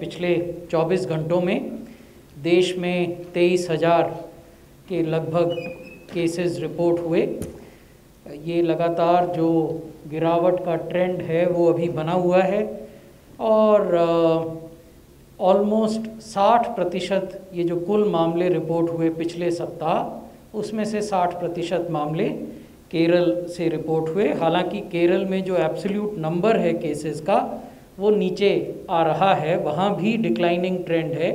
पिछले 24 घंटों में देश में 23,000 के लगभग केसेस रिपोर्ट हुए। ये लगातार जो गिरावट का ट्रेंड है वो अभी बना हुआ है और ऑलमोस्ट 60% ये जो कुल मामले रिपोर्ट हुए पिछले सप्ताह, उसमें से 60% मामले केरल से रिपोर्ट हुए। हालांकि केरल में जो एब्सोल्यूट नंबर है केसेस का वो नीचे आ रहा है, वहाँ भी डिक्लाइनिंग ट्रेंड है,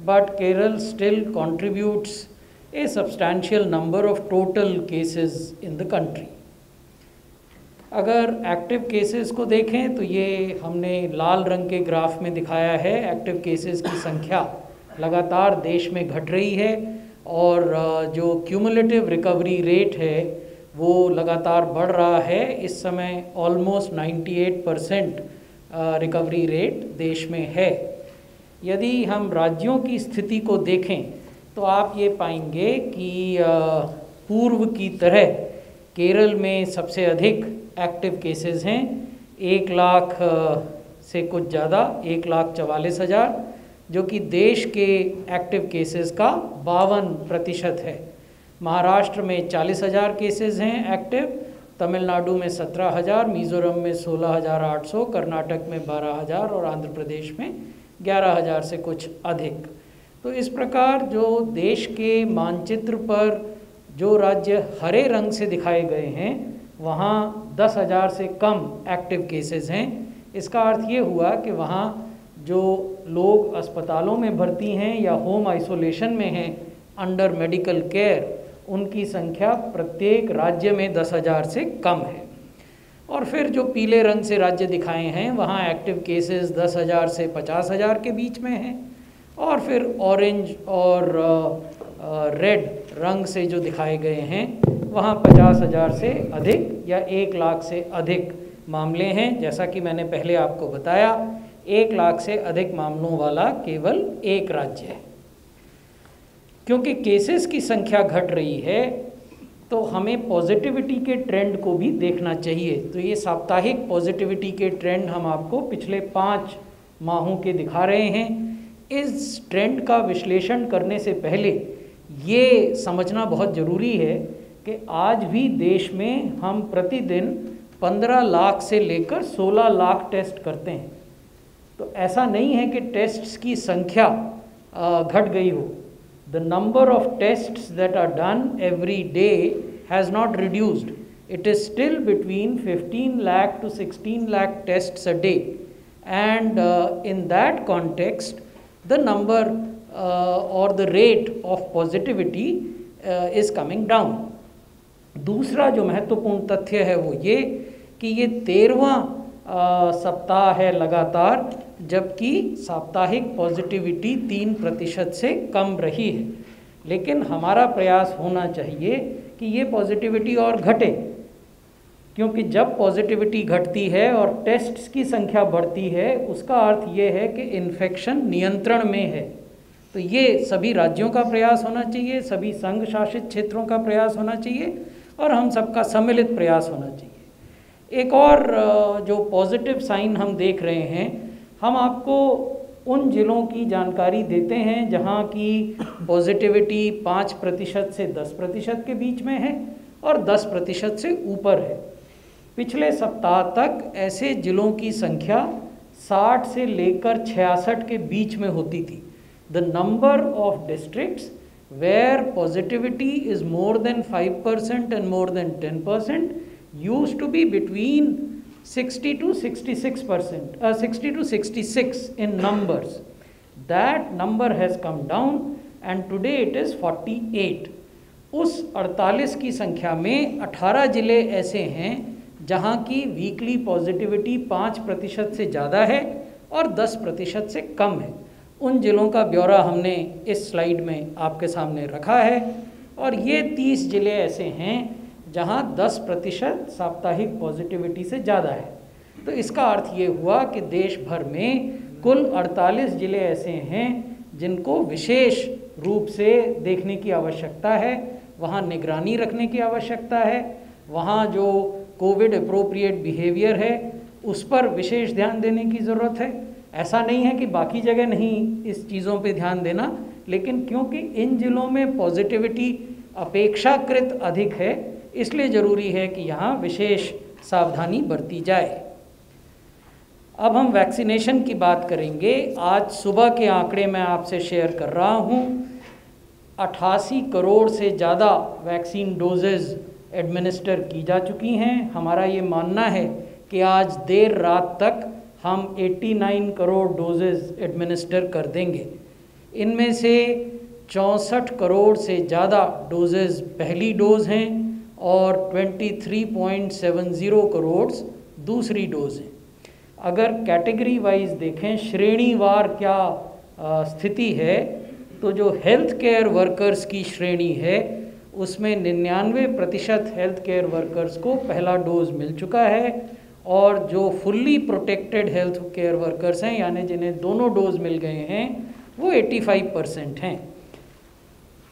but Kerala still contributes A substantial number of total cases in the country. अगर एक्टिव केसेस को देखें तो ये हमने लाल रंग के ग्राफ में दिखाया है। एक्टिव केसेस की संख्या लगातार देश में घट रही है और जो क्यूमुलेटिव रिकवरी रेट है वो लगातार बढ़ रहा है। इस समय ऑलमोस्ट 98% रिकवरी रेट देश में है। यदि हम राज्यों की स्थिति को देखें तो आप ये पाएंगे कि पूर्व की तरह केरल में सबसे अधिक एक्टिव केसेस हैं, 1 लाख से कुछ ज़्यादा, 1,44,000, जो कि देश के एक्टिव केसेस का 52% है। महाराष्ट्र में 40,000 केसेस हैं एक्टिव, तमिलनाडु में 17,000, मिज़ोरम में 16,800, कर्नाटक में 12,000 और आंध्र प्रदेश में 11,000 से कुछ अधिक। तो इस प्रकार जो देश के मानचित्र पर जो राज्य हरे रंग से दिखाए गए हैं वहाँ 10,000 से कम एक्टिव केसेस हैं। इसका अर्थ ये हुआ कि वहाँ जो लोग अस्पतालों में भर्ती हैं या होम आइसोलेशन में हैं अंडर मेडिकल केयर, उनकी संख्या प्रत्येक राज्य में 10,000 से कम है। और फिर जो पीले रंग से राज्य दिखाए हैं वहाँ एक्टिव केसेस 10,000 से 50,000 के बीच में हैं, और फिर ऑरेंज और रेड रंग से जो दिखाए गए हैं वहाँ 50,000 से अधिक या 1 लाख से अधिक मामले हैं। जैसा कि मैंने पहले आपको बताया, 1 लाख से अधिक मामलों वाला केवल एक राज्य है। क्योंकि केसेस की संख्या घट रही है तो हमें पॉजिटिविटी के ट्रेंड को भी देखना चाहिए। तो ये साप्ताहिक पॉजिटिविटी के ट्रेंड हम आपको पिछले 5 माहों के दिखा रहे हैं। इस ट्रेंड का विश्लेषण करने से पहले ये समझना बहुत ज़रूरी है कि आज भी देश में हम प्रतिदिन 15 लाख से लेकर 16 लाख टेस्ट करते हैं। तो ऐसा नहीं है कि टेस्ट्स की संख्या घट गई हो। The number of tests that are done every day has not reduced. It is still between 15 lakh to 16 lakh tests a day. And in that context, the number or the rate of positivity is coming down. दूसरा जो महत्वपूर्ण तथ्य है वो ये कि ये 13वां सप्ताह है लगातार, जबकि साप्ताहिक पॉजिटिविटी 3% से कम रही है। लेकिन हमारा प्रयास होना चाहिए कि ये पॉजिटिविटी और घटे, क्योंकि जब पॉजिटिविटी घटती है और टेस्ट्स की संख्या बढ़ती है उसका अर्थ ये है कि इन्फेक्शन नियंत्रण में है। तो ये सभी राज्यों का प्रयास होना चाहिए, सभी संघ शासित क्षेत्रों का प्रयास होना चाहिए और हम सबका सम्मिलित प्रयास होना चाहिए। एक और जो पॉजिटिव साइन हम देख रहे हैं, हम आपको उन जिलों की जानकारी देते हैं जहां की पॉजिटिविटी 5% से 10% के बीच में है और 10% से ऊपर है। पिछले सप्ताह तक ऐसे जिलों की संख्या 60 से लेकर 66 के बीच में होती थी। The number of districts where positivity is more than 5% and more than 10% used to be between 60 to 66%, 60 to 66 in numbers. That number has come down and today it is 48. उस 48 की संख्या में 18 जिले ऐसे हैं जहां की वीकली पॉजिटिविटी 5% से ज़्यादा है और 10% से कम है। उन जिलों का ब्यौरा हमने इस स्लाइड में आपके सामने रखा है और ये 30 जिले ऐसे हैं जहां 10% साप्ताहिक पॉजिटिविटी से ज़्यादा है। तो इसका अर्थ ये हुआ कि देश भर में कुल 48 जिले ऐसे हैं जिनको विशेष रूप से देखने की आवश्यकता है, वहाँ निगरानी रखने की आवश्यकता है, वहाँ जो कोविड अप्रोप्रिएट बिहेवियर है उस पर विशेष ध्यान देने की ज़रूरत है। ऐसा नहीं है कि बाकी जगह नहीं इस चीज़ों पे ध्यान देना, लेकिन क्योंकि इन जिलों में पॉजिटिविटी अपेक्षाकृत अधिक है, इसलिए ज़रूरी है कि यहाँ विशेष सावधानी बरती जाए। अब हम वैक्सीनेशन की बात करेंगे। आज सुबह के आंकड़े मैं आपसे शेयर कर रहा हूँ। 88 करोड़ से ज़्यादा वैक्सीन डोजेज़ एडमिनिस्टर की जा चुकी हैं। हमारा ये मानना है कि आज देर रात तक हम 89 करोड़ डोजेज़ एडमिनिस्टर कर देंगे। इनमें से 64 करोड़ से ज़्यादा डोजेज़ पहली डोज़ हैं और 23.70 करोड़ दूसरी डोज़ हैं। अगर कैटेगरी वाइज देखें, श्रेणीवार क्या स्थिति है, तो जो हेल्थ केयर वर्कर्स की श्रेणी है उसमें 99% हेल्थ केयर वर्कर्स को पहला डोज मिल चुका है, और जो fully protected health care workers हैं, यानी जिन्हें दोनों डोज मिल गए हैं, वो 85% हैं।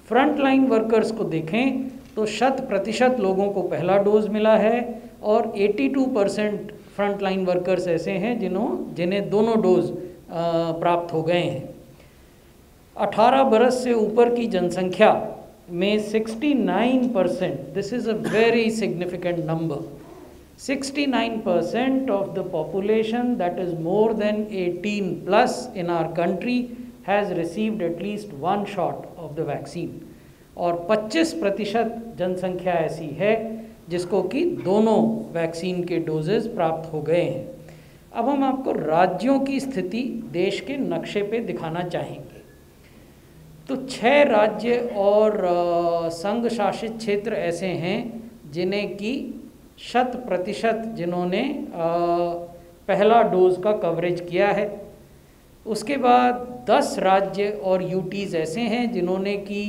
फ्रंट लाइन वर्कर्स को देखें तो 100% लोगों को पहला डोज मिला है और 82% फ्रंट लाइन वर्कर्स ऐसे हैं जिन्हें दोनों डोज प्राप्त हो गए हैं। 18 बरस से ऊपर की जनसंख्या में 69%, this is a very significant number, 69% of the population that is more than 18 plus in our country has received at least one shot of the vaccine, और 25% जनसंख्या ऐसी है जिसको कि दोनों वैक्सीन के डोजेस प्राप्त हो गए हैं। अब हम आपको राज्यों की स्थिति देश के नक्शे पे दिखाना चाहेंगे। तो 6 राज्य और संघ शासित क्षेत्र ऐसे हैं जिन्हें कि 100% जिन्होंने पहला डोज का कवरेज किया है। उसके बाद 10 राज्य और यूटीज़ ऐसे हैं जिन्होंने कि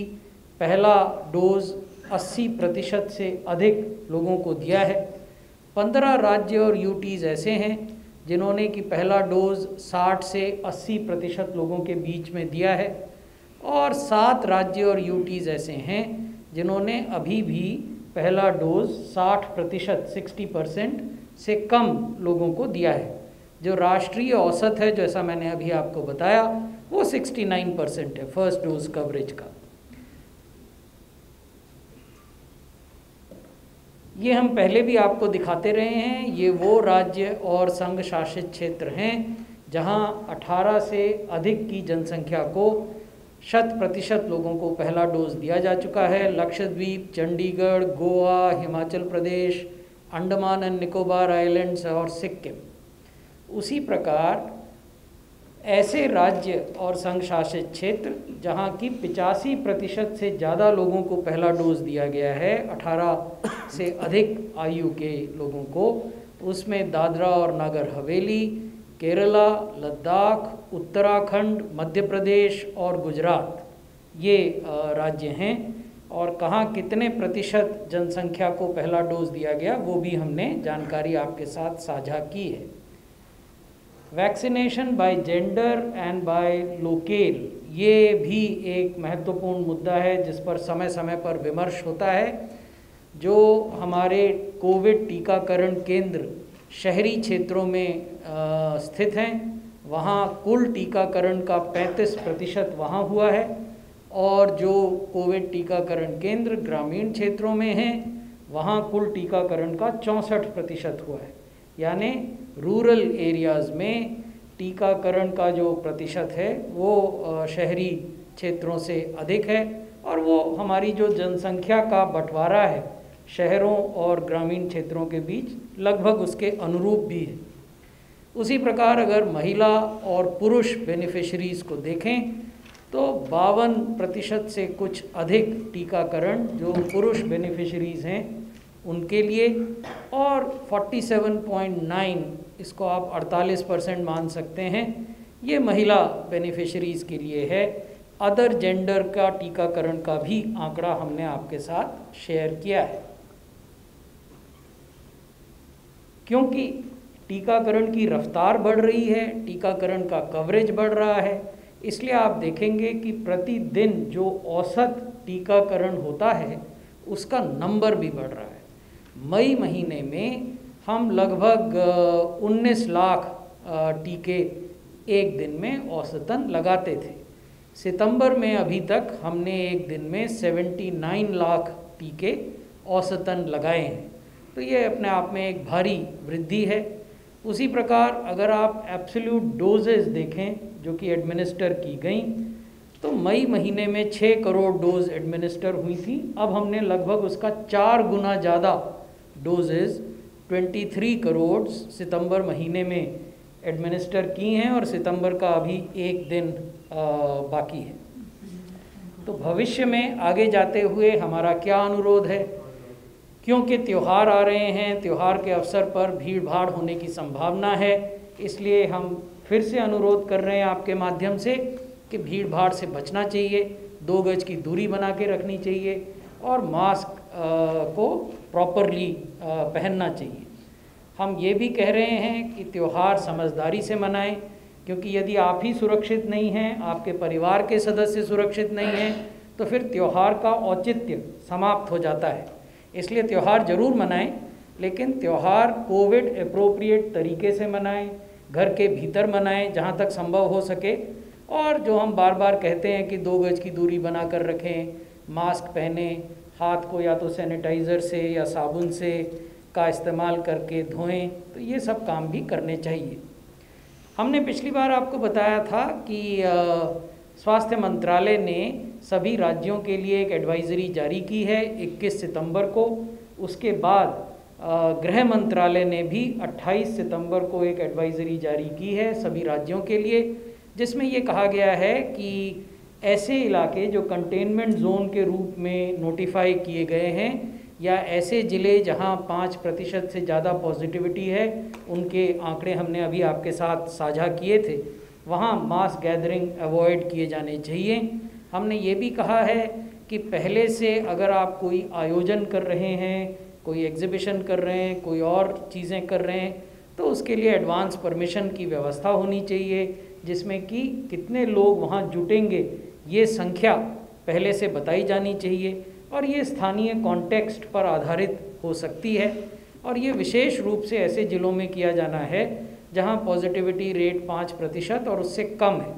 पहला डोज 80% से अधिक लोगों को दिया है। 15 राज्य और यूटीज़ ऐसे हैं जिन्होंने कि पहला डोज 60 से 80% लोगों के बीच में दिया है, और 7 राज्य और यूटीज़ ऐसे हैं जिन्होंने अभी भी पहला डोज 60% 60% से कम लोगों को दिया है। जो राष्ट्रीय औसत है, जैसा मैंने अभी आपको बताया, वो 69% है फर्स्ट डोज कवरेज का। ये हम पहले भी आपको दिखाते रहे हैं। ये वो राज्य और संघ शासित क्षेत्र हैं जहां 18 से अधिक की जनसंख्या को 100% लोगों को पहला डोज दिया जा चुका है। लक्षद्वीप, चंडीगढ़, गोवा, हिमाचल प्रदेश, अंडमान एंड निकोबार आइलैंड्स और सिक्किम। उसी प्रकार ऐसे राज्य और संघ शासित क्षेत्र जहां की 85% से ज़्यादा लोगों को पहला डोज दिया गया है, 18 से अधिक आयु के लोगों को, उसमें दादरा और नगर हवेली, केरला, लद्दाख, उत्तराखंड, मध्य प्रदेश और गुजरात, ये राज्य हैं। और कहाँ कितने प्रतिशत जनसंख्या को पहला डोज दिया गया वो भी हमने जानकारी आपके साथ साझा की है। Vaccination by gender and by locale, ये भी एक महत्वपूर्ण मुद्दा है जिस पर समय समय पर विमर्श होता है। जो हमारे कोविड टीकाकरण केंद्र शहरी क्षेत्रों में स्थित हैं, वहाँ कुल टीकाकरण का 35% वहाँ हुआ है, और जो कोविड टीकाकरण केंद्र ग्रामीण क्षेत्रों में हैं वहाँ कुल टीकाकरण का 64% हुआ है। यानी रूरल एरियाज़ में टीकाकरण का जो प्रतिशत है वो शहरी क्षेत्रों से अधिक है, और वो हमारी जो जनसंख्या का बंटवारा है शहरों और ग्रामीण क्षेत्रों के बीच लगभग उसके अनुरूप भी है। उसी प्रकार अगर महिला और पुरुष बेनिफिशरीज़ को देखें तो 52% से कुछ अधिक टीकाकरण जो पुरुष बेनिफिशरीज़ हैं उनके लिए, और 47.9, इसको आप 48% मान सकते हैं, ये महिला बेनिफिशरीज़ के लिए है। अदर जेंडर का टीकाकरण का भी आंकड़ा हमने आपके साथ शेयर किया है। क्योंकि टीकाकरण की रफ्तार बढ़ रही है, टीकाकरण का कवरेज बढ़ रहा है, इसलिए आप देखेंगे कि प्रतिदिन जो औसत टीकाकरण होता है उसका नंबर भी बढ़ रहा है। मई महीने में हम लगभग 19 लाख टीके एक दिन में औसतन लगाते थे। सितंबर में अभी तक हमने एक दिन में 79 लाख टीके औसतन लगाए हैं, तो ये अपने आप में एक भारी वृद्धि है। उसी प्रकार अगर आप एब्सोल्यूट डोजेज़ देखें जो कि एडमिनिस्टर की गई, तो मई महीने में 6 करोड़ डोज एडमिनिस्टर हुई थी। अब हमने लगभग उसका 4 गुना ज़्यादा डोजेज़ 23 करोड़ सितंबर महीने में एडमिनिस्टर की हैं, और सितंबर का अभी एक दिन बाकी है। तो भविष्य में आगे जाते हुए हमारा क्या अनुरोध है, क्योंकि त्यौहार आ रहे हैं, त्यौहार के अवसर पर भीड़ भाड़ होने की संभावना है, इसलिए हम फिर से अनुरोध कर रहे हैं आपके माध्यम से कि भीड़ भाड़ से बचना चाहिए, 2 गज की दूरी बना के रखनी चाहिए और मास्क को प्रॉपरली पहनना चाहिए। हम ये भी कह रहे हैं कि त्यौहार समझदारी से मनाएं, क्योंकि यदि आप ही सुरक्षित नहीं हैं, आपके परिवार के सदस्य सुरक्षित नहीं हैं, तो फिर त्यौहार का औचित्य समाप्त हो जाता है। इसलिए त्यौहार ज़रूर मनाएं, लेकिन त्यौहार कोविड एप्रोप्रिएट तरीके से मनाएं, घर के भीतर मनाएं जहां तक संभव हो सके, और जो हम बार बार कहते हैं कि 2 गज की दूरी बना कर रखें, मास्क पहने, हाथ को या तो सैनिटाइज़र से या साबुन से का इस्तेमाल करके धोएं, तो ये सब काम भी करने चाहिए। हमने पिछली बार आपको बताया था कि स्वास्थ्य मंत्रालय ने सभी राज्यों के लिए एक एडवाइज़री जारी की है 21 सितंबर को। उसके बाद गृह मंत्रालय ने भी 28 सितंबर को एक एडवाइज़री जारी की है सभी राज्यों के लिए, जिसमें ये कहा गया है कि ऐसे इलाके जो कंटेनमेंट जोन के रूप में नोटिफाई किए गए हैं, या ऐसे ज़िले जहां 5% से ज़्यादा पॉजिटिविटी है, उनके आंकड़े हमने अभी आपके साथ साझा किए थे, वहां मास गैदरिंग अवॉइड किए जाने चाहिए। हमने ये भी कहा है कि पहले से अगर आप कोई आयोजन कर रहे हैं, कोई एग्ज़िबिशन कर रहे हैं, कोई और चीज़ें कर रहे हैं, तो उसके लिए एडवांस परमिशन की व्यवस्था होनी चाहिए, जिसमें कि कितने लोग वहाँ जुटेंगे ये संख्या पहले से बताई जानी चाहिए, और ये स्थानीय कॉन्टेक्स्ट पर आधारित हो सकती है, और ये विशेष रूप से ऐसे ज़िलों में किया जाना है जहाँ पॉजिटिविटी रेट 5% और उससे कम है।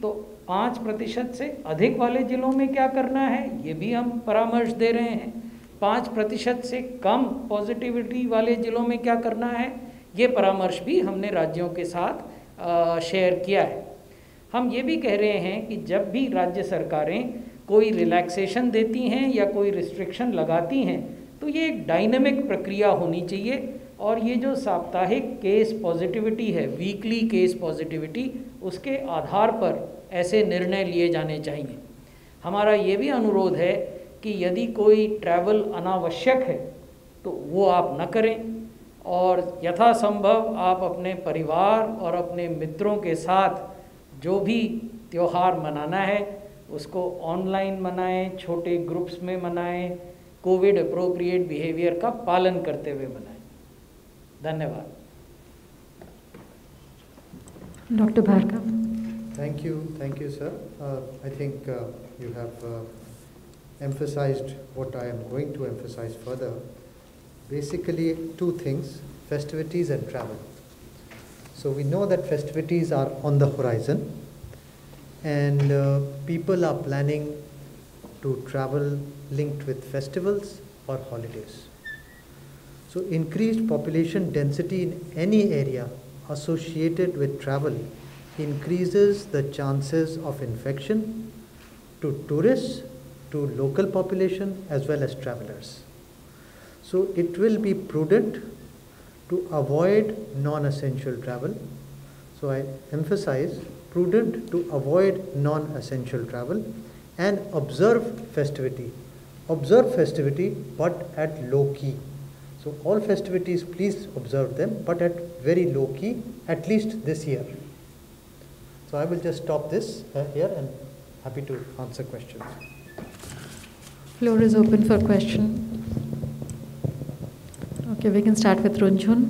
तो 5% से अधिक वाले ज़िलों में क्या करना है, ये भी हम परामर्श दे रहे हैं। 5% से कम पॉजिटिविटी वाले ज़िलों में क्या करना है, ये परामर्श भी हमने राज्यों के साथ शेयर किया है। हम ये भी कह रहे हैं कि जब भी राज्य सरकारें कोई रिलैक्सेशन देती हैं या कोई रिस्ट्रिक्शन लगाती हैं, तो ये एक डायनेमिक प्रक्रिया होनी चाहिए, और ये जो साप्ताहिक केस पॉजिटिविटी है, वीकली केस पॉजिटिविटी, उसके आधार पर ऐसे निर्णय लिए जाने चाहिए। हमारा ये भी अनुरोध है कि यदि कोई ट्रैवल अनावश्यक है तो वो आप न करें, और यथासंभव आप अपने परिवार और अपने मित्रों के साथ जो भी त्यौहार मनाना है उसको ऑनलाइन मनाएं, छोटे ग्रुप्स में मनाएं, कोविड अप्रोप्रिएट बिहेवियर का पालन करते हुए मनाएं। धन्यवाद। Doctor Bhargav. Thank you, sir. I think you have emphasized what I am going to emphasize further. Basically, 2 things: festivities and travel. So we know that festivities are on the horizon, and people are planning to travel linked with festivals or holidays. So increased population density in any area associated with travel increases the chances of infection to tourists, to local population as well as travelers. So it will be prudent to avoid non-essential travel. So I emphasize prudent to avoid non-essential travel and observe festivity. Observe festivity but at low key. So all festivities, please observe them, but at very low key, at least this year. So I will just stop this here and happy to answer questions. Floor is open for question. Okay, we can start with Runjhun.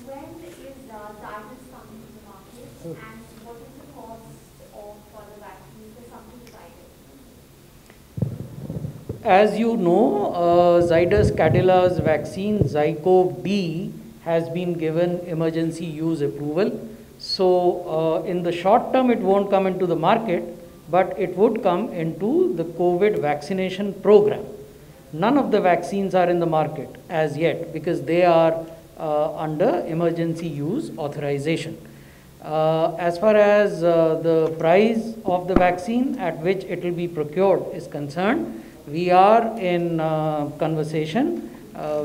When is Zydus coming to the market, and what is the cost of the vaccine for something Zydus? As you know, Zydus Cadilla's vaccine Zycov D has been given emergency use approval. So in the short term it won't come into the market, but it would come into the COVID vaccination program. None of the vaccines are in the market as yet because they are under emergency use authorization. As far as the price of the vaccine at which it will be procured is concerned, we are in conversation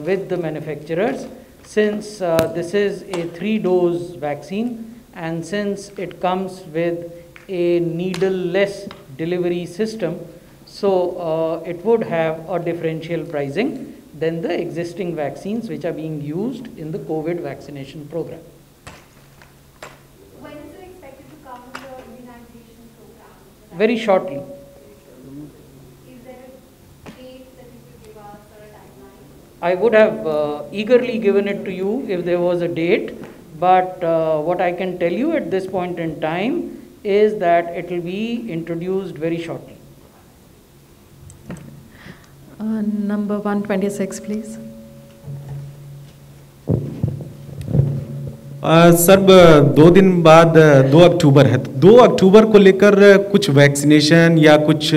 with the manufacturers. Since this is a 3-dose vaccine and since it comes with a needle-less delivery system, so it would have a differential pricing than the existing vaccines which are being used in the COVID vaccination program. When is it expected to come in the immunization program? Very shortly. Is there a date that you could give us or a timeline? I would have eagerly given it to you if there was a date, but what I can tell you at this point in time is that it will be introduced very shortly. Number 126, please. Sir 2 दिन बाद 2 अक्टूबर है, 2 अक्टूबर को लेकर कुछ vaccination या कुछ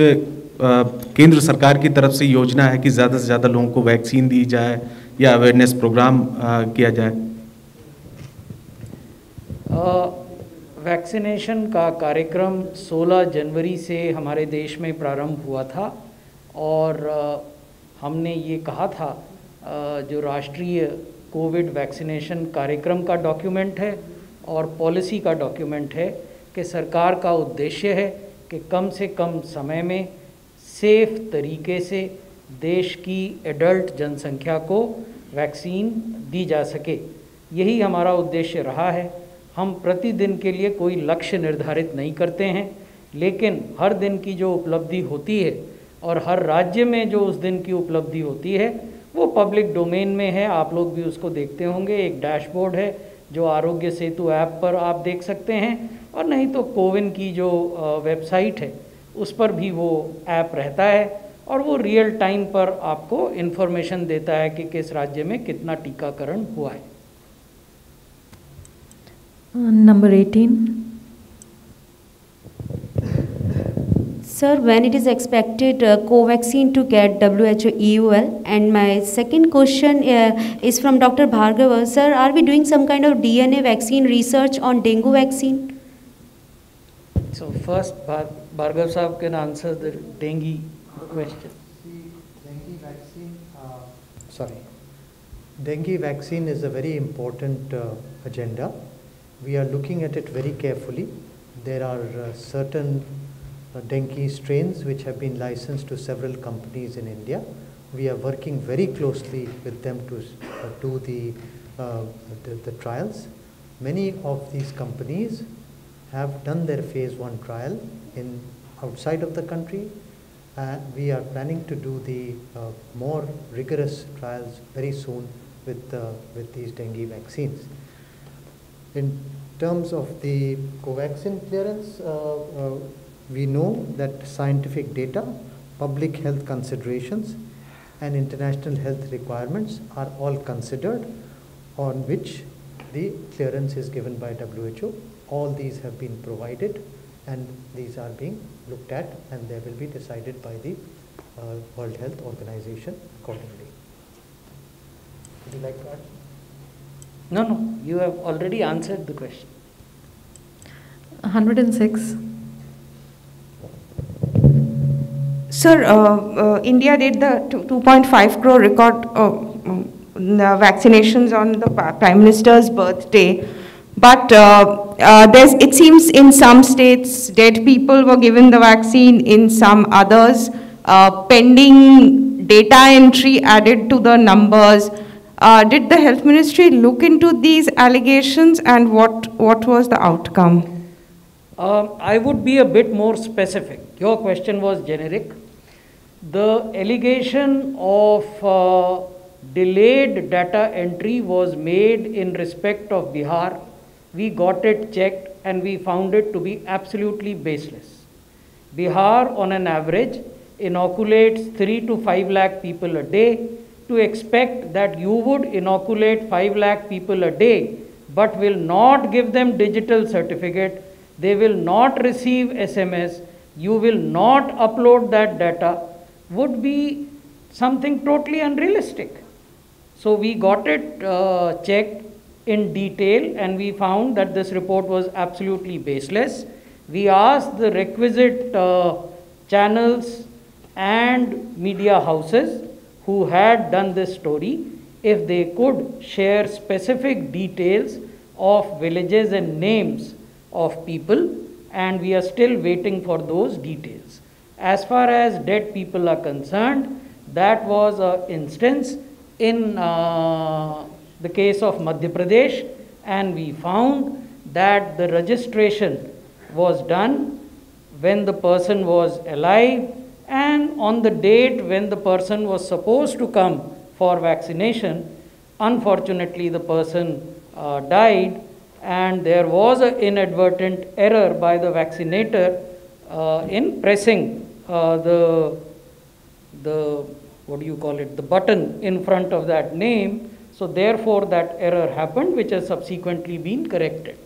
केंद्र सरकार की तरफ से योजना है कि ज़्यादा से ज़्यादा लोगों को वैक्सीन दी जाए या अवेयरनेस प्रोग्राम किया जाए? वैक्सीनेशन का कार्यक्रम 16 जनवरी से हमारे देश में प्रारंभ हुआ था और हमने ये कहा था, जो राष्ट्रीय कोविड वैक्सीनेशन कार्यक्रम का डॉक्यूमेंट है और पॉलिसी का डॉक्यूमेंट है कि सरकार का उद्देश्य है कि कम से कम समय में सेफ तरीके से देश की एडल्ट जनसंख्या को वैक्सीन दी जा सके। यही हमारा उद्देश्य रहा है। हम प्रतिदिन के लिए कोई लक्ष्य निर्धारित नहीं करते हैं, लेकिन हर दिन की जो उपलब्धि होती है और हर राज्य में जो उस दिन की उपलब्धि होती है वो पब्लिक डोमेन में है, आप लोग भी उसको देखते होंगे। एक डैशबोर्ड है जो आरोग्य सेतु ऐप पर आप देख सकते हैं, और नहीं तो कोविन की जो वेबसाइट है उस पर भी वो ऐप रहता है और वो रियल टाइम पर आपको इन्फॉर्मेशन देता है कि किस राज्य में कितना टीकाकरण हुआ है। Number 18. Sir, when it is expected Covaxin to get WHO EUL? And my second question is from Dr. Bhargava. Sir, are we doing some kind of DNA vaccine research on dengue vaccine? So first, Bhargav Saab can answer the dengue question. Dengue vaccine is a very important agenda. We are looking at it very carefully. There are certain dengue strains which have been licensed to several companies in India. We are working very closely with them to do the trials. Many of these companies have done their phase 1 trial in outside of the country. We are planning to do the more rigorous trials very soon with these dengue vaccines. In terms of the Covaxin clearance, we know that scientific data, public health considerations, and international health requirements are all considered, on which the clearance is given by WHO. All these have been provided and these are being looked at, and they will be decided by the World Health Organization accordingly. Would you like to add? No, you have already answered the question. 106. Sir, India did the 2.5 crore record vaccinations on the Prime Minister's birthday. But it seems in some states dead people were given the vaccine, in some others pending data entry added to the numbers. Did the Health Ministry look into these allegations, and what was the outcome? I would be a bit more specific. Your question was generic. The allegation of delayed data entry was made in respect of Bihar. We got it checked and we found it to be absolutely baseless. Bihar, on an average, inoculates 3 to 5 lakh people a day, to expect that you would inoculate 5 lakh people a day, but will not give them digital certificate, they will not receive SMS, you will not upload that data, would be something totally unrealistic. So we got it checked in detail, and we found that this report was absolutely baseless. We asked the requisite channels and media houses who had done this story if they could share specific details of villages and names of people, and we are still waiting for those details. As far as dead people are concerned, that was an instance in the case of Madhya Pradesh, and we found that the registration was done when the person was alive, and on the date when the person was supposed to come for vaccination, unfortunately the person died, and there was an inadvertent error by the vaccinator in pressing the what do you call it, the button in front of that name. So therefore that error happened, which has subsequently been corrected.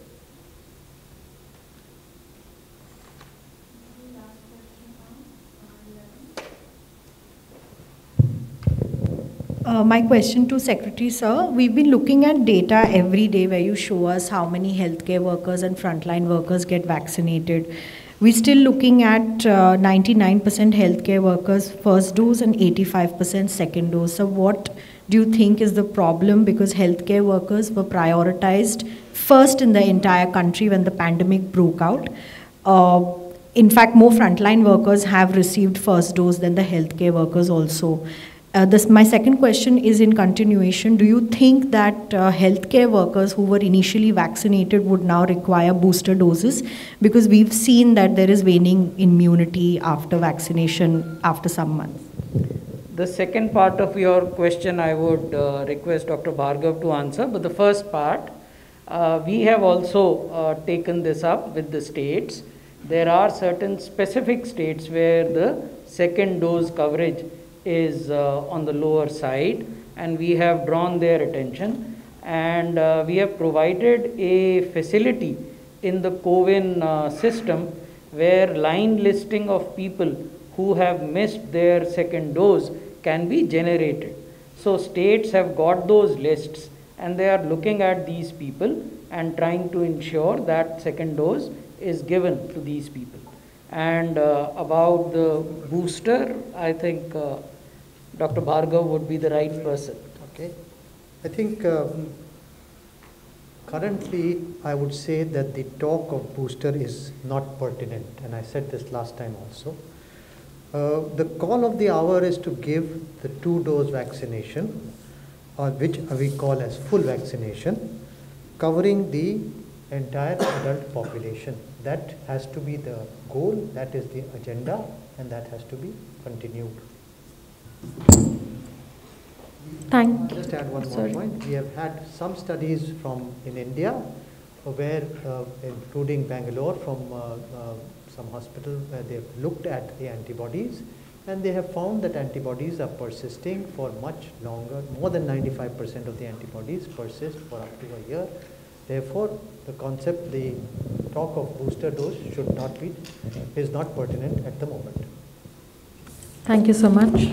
My question to Secretary Sir, we've been looking at data every day where you show us how many healthcare workers and frontline workers get vaccinated. We're still looking at 99% healthcare workers first dose and 85% second dose. So what do you think is the problem? Because healthcare workers were prioritized first in the entire country when the pandemic broke out. In fact, more frontline workers have received first dose than the healthcare workers also. My second question is in continuation. Do you think that healthcare workers who were initially vaccinated would now require booster doses? Because we've seen that there is waning immunity after vaccination after some months. The second part of your question I would request Dr. Bhargav to answer, but the first part, we have also taken this up with the states. There are certain specific states where the second dose coverage is on the lower side, and we have drawn their attention, and we have provided a facility in the CoWIN system where line listing of people who have missed their second dose can be generated. So states have got those lists, and they are looking at these people and trying to ensure that second dose is given to these people. And about the booster, I think Dr. Bhargav would be the right person. Okay. I think currently I would say that the talk of booster is not pertinent, and I said this last time also. The call of the hour is to give the 2-dose vaccination, which we call as full vaccination, covering the entire adult population. That has to be the goal, that is the agenda, and that has to be continued. Just add one more point. We have had some studies in India where, including Bangalore, from some hospital where they have looked at the antibodies, and they have found that antibodies are persisting for much longer. More than 95% of the antibodies persist for up to a year. Therefore, the talk of booster dose is not pertinent at the moment. Thank you so much.